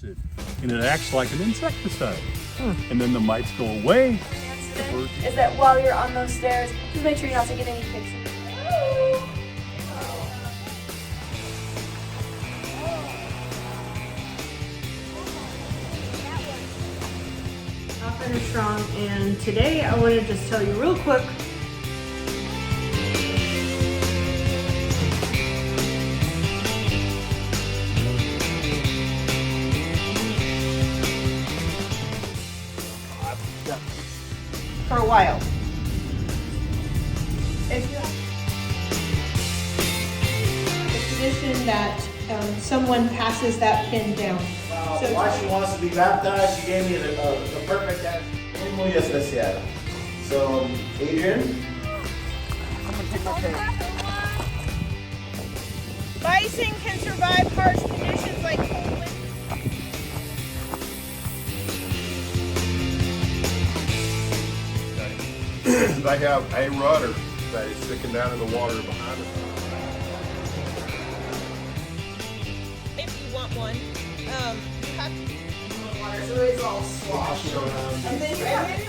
acid, and it acts like an insecticide. And then the mites go away. Is that while you're on those stairs, just make sure you're not taking any pictures. Pathfinder Strong, and today I want to just tell you real quick for a while. If you have the tradition that someone passes that pin down. So why she wants to be baptized, she gave me the perfect answer. Muy especial. So, Adrian? I'm gonna take my pen. Bison can survive harsh conditions like cold wind. They have a rudder that is sticking down in the water behind us. If you want one, you have to water, so it's all sloshed. And then you have it.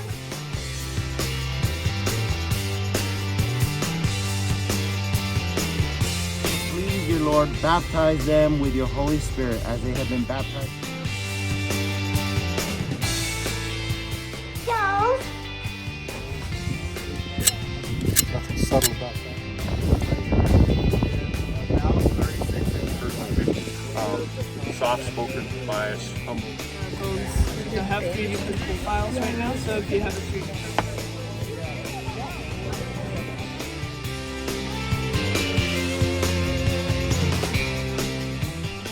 Please, dear Lord, baptize them with your Holy Spirit as they have been baptized. Nothing subtle about that. Soft-spoken, biased, humble. You have 3D physical files right now, so if you have a 3D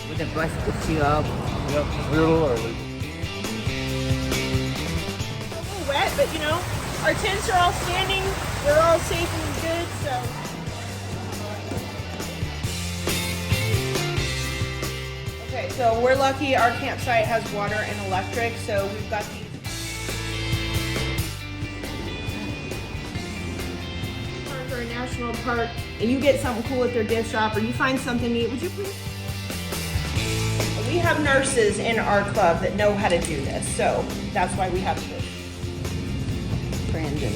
With the bus picks you up. Yep, we're a little early. a little wet, but you know, our tents are all standing, we're all safe and good, so. Okay, so we're lucky our campsite has water and electric, so we've got these. For a national park, and you get something cool at their gift shop, or you find something neat, would you please? We have nurses in our club that know how to do this, so that's why we have this. Brandon.